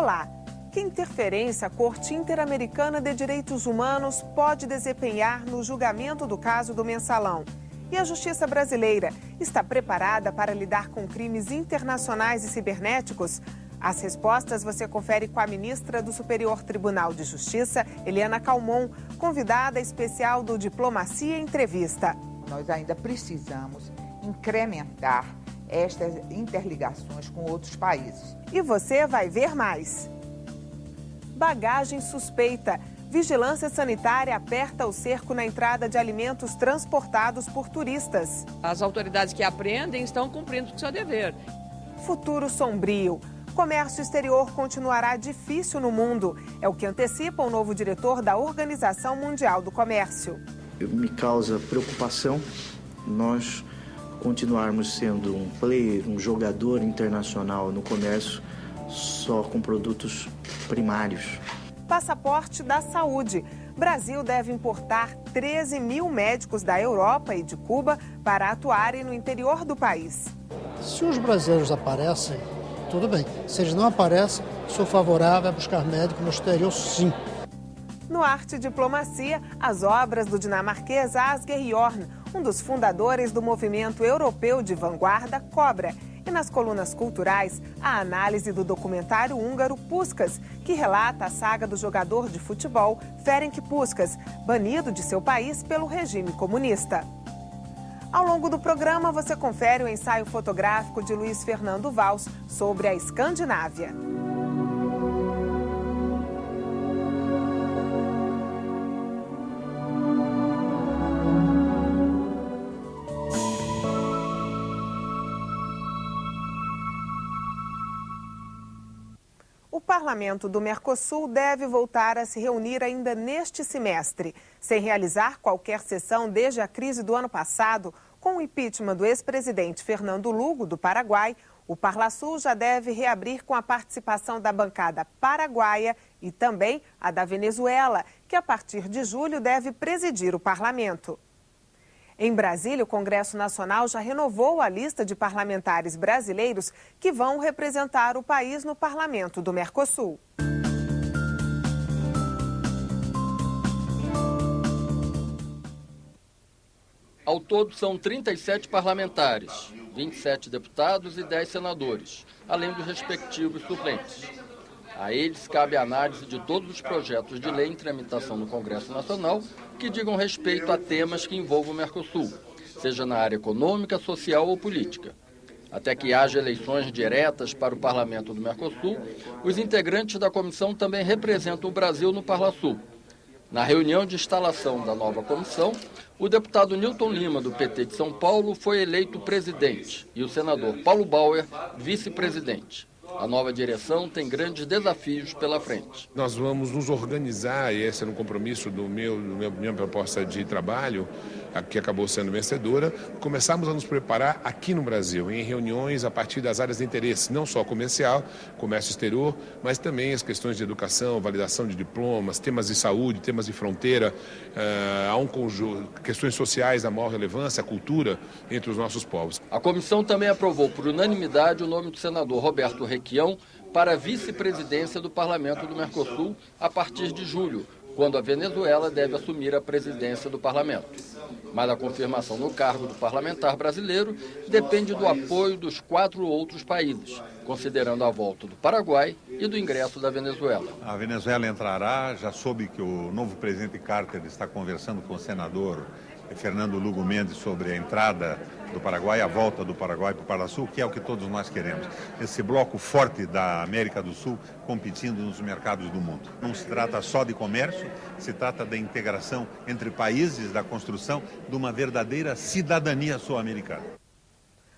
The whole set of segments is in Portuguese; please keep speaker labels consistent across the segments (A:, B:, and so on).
A: Olá! Que interferência a Corte Interamericana de Direitos Humanos pode desempenhar no julgamento do caso do Mensalão? E a Justiça brasileira está preparada para lidar com crimes internacionais e cibernéticos? As respostas você confere com a ministra do Superior Tribunal de Justiça, Eliana Calmon, convidada especial do Diplomacia Entrevista.
B: Nós ainda precisamos incrementar estas interligações com outros países.
A: E você vai ver mais. Bagagem suspeita. Vigilância Sanitária aperta o cerco na entrada de alimentos transportados por turistas.
C: As autoridades que apreendem estão cumprindo com seu dever.
A: Futuro sombrio. Comércio exterior continuará difícil no mundo. É o que antecipa o novo diretor da Organização Mundial do Comércio.
D: Me causa preocupação nós continuarmos sendo um player, um jogador internacional no comércio só com produtos primários.
A: Passaporte da saúde. Brasil deve importar 13 mil médicos da Europa e de Cuba para atuarem no interior do país.
E: Se os brasileiros aparecem, tudo bem. Se eles não aparecem, sou favorável a buscar médico no exterior, sim.
A: No Arte e Diplomacia, as obras do dinamarquês Asger Jorn, um dos fundadores do movimento europeu de vanguarda Cobra. E nas colunas culturais, a análise do documentário húngaro Puskás, que relata a saga do jogador de futebol Ferenc Puskás, banido de seu país pelo regime comunista. Ao longo do programa, você confere o ensaio fotográfico de Luiz Fernando Valls sobre a Escandinávia. O Parlamento do Mercosul deve voltar a se reunir ainda neste semestre. Sem realizar qualquer sessão desde a crise do ano passado, com o impeachment do ex-presidente Fernando Lugo, do Paraguai, o Parlasul já deve reabrir com a participação da bancada paraguaia e também a da Venezuela, que a partir de julho deve presidir o parlamento. Em Brasília, o Congresso Nacional já renovou a lista de parlamentares brasileiros que vão representar o país no parlamento do Mercosul.
F: Ao todo, são 37 parlamentares, 27 deputados e 10 senadores, além dos respectivos suplentes. A eles cabe a análise de todos os projetos de lei em tramitação no Congresso Nacional que digam respeito a temas que envolvam o Mercosul, seja na área econômica, social ou política. Até que haja eleições diretas para o Parlamento do Mercosul, os integrantes da comissão também representam o Brasil no Parlasul. Na reunião de instalação da nova comissão, o deputado Nilton Lima, do PT de São Paulo, foi eleito presidente e o senador Paulo Bauer, vice-presidente. A nova direção tem grandes desafios pela frente.
G: Nós vamos nos organizar, e esse era um compromisso minha proposta de trabalho, que acabou sendo vencedora, começarmos a nos preparar aqui no Brasil, em reuniões a partir das áreas de interesse, não só comercial, comércio exterior, mas também as questões de educação, validação de diplomas, temas de saúde, temas de fronteira, há um conjunto, questões sociais da maior relevância, a cultura entre os nossos povos.
F: A comissão também aprovou por unanimidade o nome do senador Roberto Requião para a vice-presidência do Parlamento do Mercosul a partir de julho, quando a Venezuela deve assumir a presidência do parlamento. Mas a confirmação no cargo do parlamentar brasileiro depende do apoio dos 4 outros países, considerando a volta do Paraguai e do ingresso da Venezuela.
H: A Venezuela entrará, já soube que o novo presidente Carter está conversando com o senador Fernando Lugo Mendes sobre a entrada do Paraguai, a volta do Paraguai para o Parlasul, que é o que todos nós queremos. Esse bloco forte da América do Sul competindo nos mercados do mundo. Não se trata só de comércio, se trata da integração entre países, da construção de uma verdadeira cidadania sul-americana.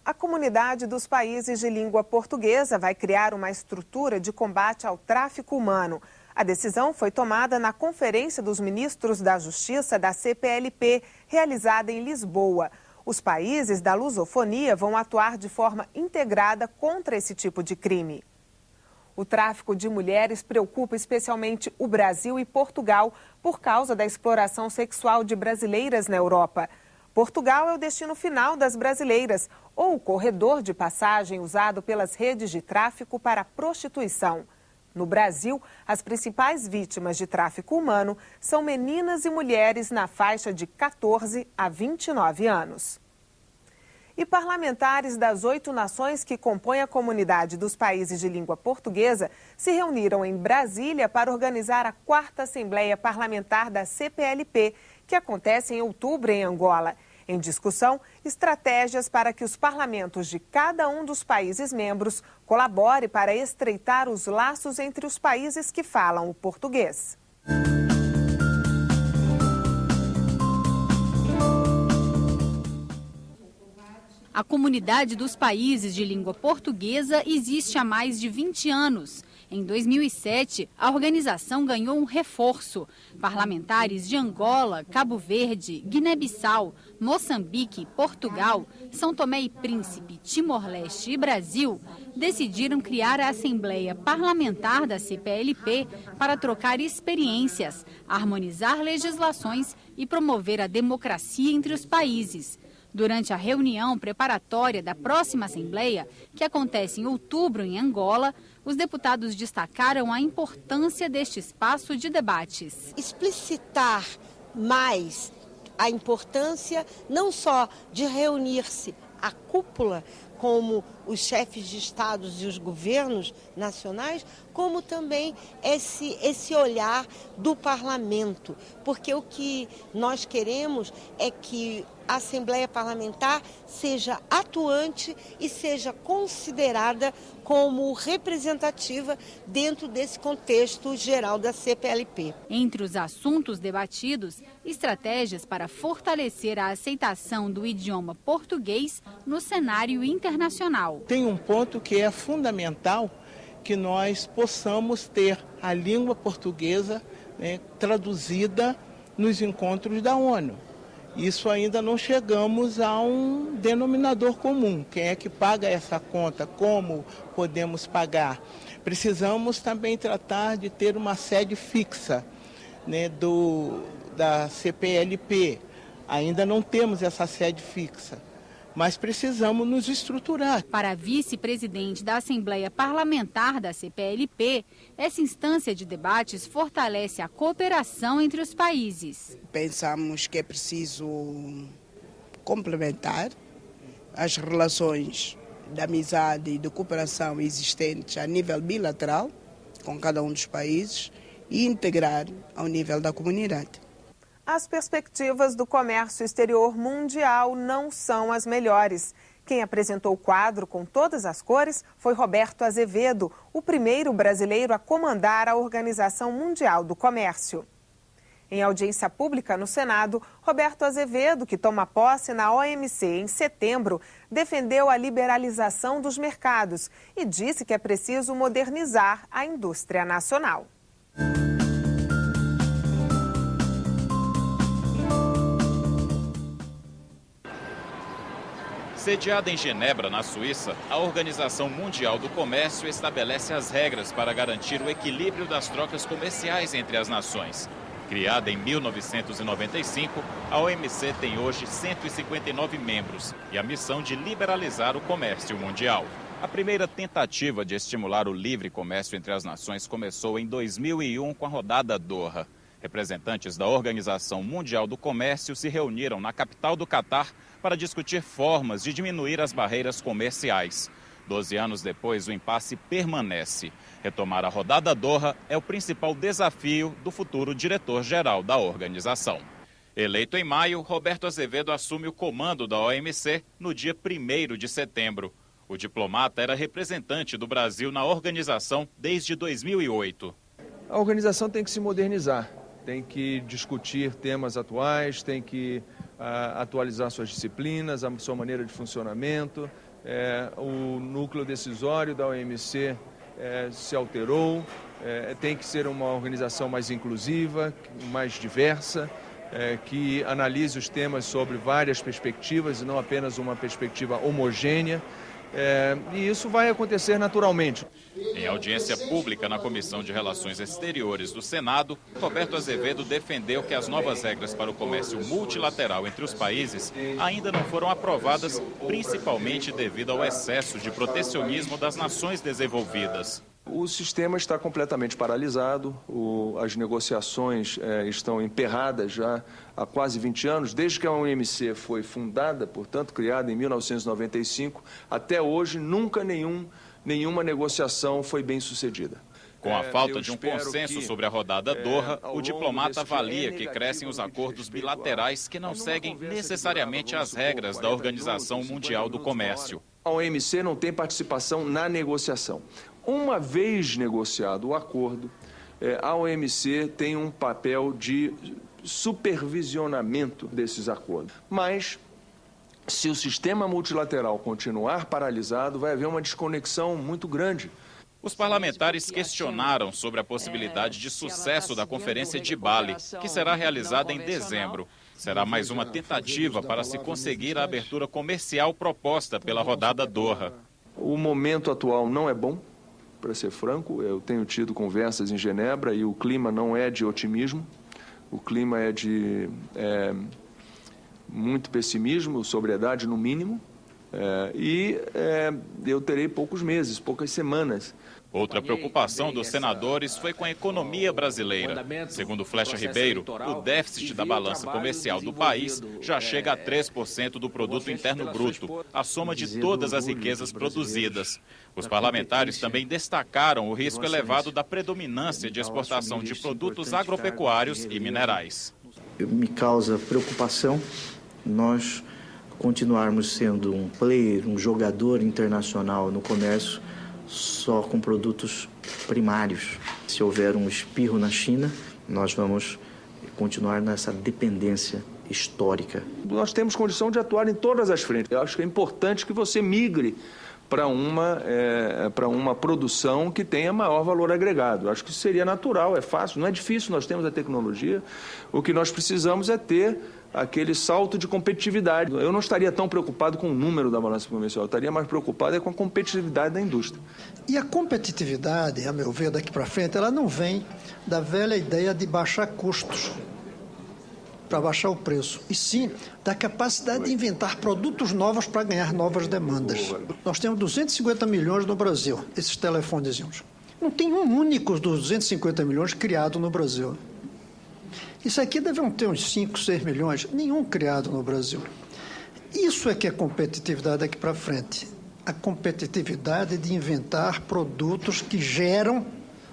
A: A comunidade dos países de língua portuguesa vai criar uma estrutura de combate ao tráfico humano. A decisão foi tomada na Conferência dos Ministros da Justiça da CPLP, realizada em Lisboa. Os países da lusofonia vão atuar de forma integrada contra esse tipo de crime. O tráfico de mulheres preocupa especialmente o Brasil e Portugal por causa da exploração sexual de brasileiras na Europa. Portugal é o destino final das brasileiras, ou o corredor de passagem usado pelas redes de tráfico para a prostituição. No Brasil, as principais vítimas de tráfico humano são meninas e mulheres na faixa de 14 a 29 anos. E parlamentares das 8 nações que compõem a comunidade dos países de língua portuguesa se reuniram em Brasília para organizar a 4ª Assembleia Parlamentar da CPLP, que acontece em outubro em Angola. Em discussão, estratégias para que os parlamentos de cada um dos países membros colabore para estreitar os laços entre os países que falam o português.
I: A comunidade dos países de língua portuguesa existe há mais de 20 anos. Em 2007, a organização ganhou um reforço. Parlamentares de Angola, Cabo Verde, Guiné-Bissau, Moçambique, Portugal, São Tomé e Príncipe, Timor-Leste e Brasil decidiram criar a Assembleia Parlamentar da CPLP para trocar experiências, harmonizar legislações e promover a democracia entre os países. Durante a reunião preparatória da próxima Assembleia, que acontece em outubro em Angola, os deputados destacaram a importância deste espaço de debates.
J: Explicitar mais a importância não só de reunir-se a cúpula, como os chefes de estados e os governos nacionais, como também esse olhar do parlamento. Porque o que nós queremos é que a Assembleia Parlamentar seja atuante e seja considerada como representativa dentro desse contexto geral da CPLP.
I: Entre os assuntos debatidos, estratégias para fortalecer a aceitação do idioma português no cenário internacional.
K: Tem um ponto que é fundamental, que nós possamos ter a língua portuguesa, traduzida nos encontros da ONU. Isso ainda não chegamos a um denominador comum. Quem é que paga essa conta? Como podemos pagar? Precisamos também tratar de ter uma sede fixa, da CPLP. Ainda não temos essa sede fixa, mas precisamos nos estruturar.
I: Para a vice-presidente da Assembleia Parlamentar da CPLP, essa instância de debates fortalece a cooperação entre os países.
L: Pensamos que é preciso complementar as relações de amizade e de cooperação existentes a nível bilateral com cada um dos países e integrar ao nível da comunidade.
A: As perspectivas do comércio exterior mundial não são as melhores. Quem apresentou o quadro com todas as cores foi Roberto Azevedo, o primeiro brasileiro a comandar a Organização Mundial do Comércio. Em audiência pública no Senado, Roberto Azevedo, que toma posse na OMC em setembro, defendeu a liberalização dos mercados e disse que é preciso modernizar a indústria nacional.
M: Sediada em Genebra, na Suíça, a Organização Mundial do Comércio estabelece as regras para garantir o equilíbrio das trocas comerciais entre as nações. Criada em 1995, a OMC tem hoje 159 membros e a missão de liberalizar o comércio mundial. A primeira tentativa de estimular o livre comércio entre as nações começou em 2001 com a rodada Doha. Representantes da Organização Mundial do Comércio se reuniram na capital do Catar para discutir formas de diminuir as barreiras comerciais. 12 anos depois, o impasse permanece. Retomar a rodada Doha é o principal desafio do futuro diretor-geral da organização. Eleito em maio, Roberto Azevedo assume o comando da OMC no dia 1º de setembro. O diplomata era representante do Brasil na organização desde 2008.
N: A organização tem que se modernizar, tem que discutir temas atuais, tem que atualizar suas disciplinas, a sua maneira de funcionamento. O núcleo decisório da OMC se alterou, tem que ser uma organização mais inclusiva, mais diversa, que analise os temas sobre várias perspectivas e não apenas uma perspectiva homogênea. E isso vai acontecer naturalmente.
M: Em audiência pública na Comissão de Relações Exteriores do Senado, Roberto Azevedo defendeu que as novas regras para o comércio multilateral entre os países ainda não foram aprovadas, principalmente devido ao excesso de protecionismo das nações desenvolvidas.
N: O sistema está completamente paralisado, as negociações estão emperradas já há quase 20 anos, desde que a OMC foi fundada, portanto, criada em 1995, até hoje nunca nenhuma negociação foi bem sucedida.
M: Com a falta de um consenso sobre a rodada Doha, o diplomata avalia que crescem os acordos bilaterais que não seguem necessariamente as regras da Organização Mundial do Comércio.
N: A OMC não tem participação na negociação. Uma vez negociado o acordo, a OMC tem um papel de supervisionamento desses acordos. Mas, se o sistema multilateral continuar paralisado, vai haver uma desconexão muito grande.
M: Os parlamentares questionaram sobre a possibilidade de sucesso da Conferência de Bali, que será realizada em dezembro. Será mais uma tentativa para se conseguir a abertura comercial proposta pela rodada Doha.
N: O momento atual não é bom, para ser franco. Eu tenho tido conversas em Genebra e o clima não é de otimismo. O clima é de muito pessimismo, sobriedade no mínimo. Eu terei poucos meses, poucas semanas.
M: Outra preocupação dos senadores foi com a economia brasileira. Segundo Flecha Ribeiro, o déficit da balança comercial do país já chega a 3% do produto interno bruto, a soma de todas as riquezas produzidas. Os parlamentares também destacaram o risco elevado da predominância de exportação de produtos agropecuários e minerais.
D: Me causa preocupação nós continuarmos sendo um player, um jogador internacional no comércio só com produtos primários. Se houver um espirro na China, nós vamos continuar nessa dependência histórica.
N: Nós temos condição de atuar em todas as frentes. Eu acho que é importante que você migre para uma produção que tenha maior valor agregado. Eu acho que isso seria natural, é fácil, não é difícil, nós temos a tecnologia. O que nós precisamos é ter aquele salto de competitividade. Eu não estaria tão preocupado com o número da balança comercial, eu estaria mais preocupado com a competitividade da indústria.
E: E a competitividade, a meu ver, daqui para frente, ela não vem da velha ideia de baixar custos para baixar o preço, e sim da capacidade de inventar produtos novos para ganhar novas demandas. Nós temos 250 milhões no Brasil, esses telefonezinhos. Não tem um único dos 250 milhões criado no Brasil. Isso aqui deve ter uns 5, 6 milhões, nenhum criado no Brasil. Isso é que é competitividade daqui para frente. A competitividade de inventar produtos que geram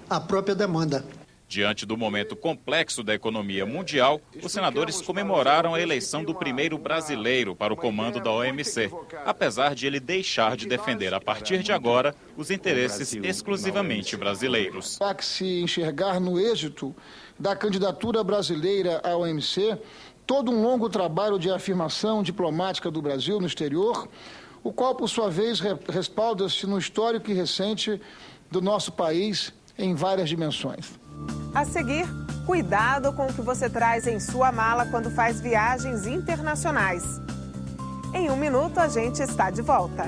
E: a própria demanda.
M: Diante do momento complexo da economia mundial, os senadores comemoraram a eleição do primeiro brasileiro para o comando da OMC, apesar de ele deixar de defender a partir de agora os interesses exclusivamente brasileiros.
O: Há que se enxergar no êxito da candidatura brasileira à OMC todo um longo trabalho de afirmação diplomática do Brasil no exterior, o qual, por sua vez, respalda-se no histórico e recente do nosso país em várias dimensões.
A: A seguir, cuidado com o que você traz em sua mala quando faz viagens internacionais. Em um minuto, a gente está de volta.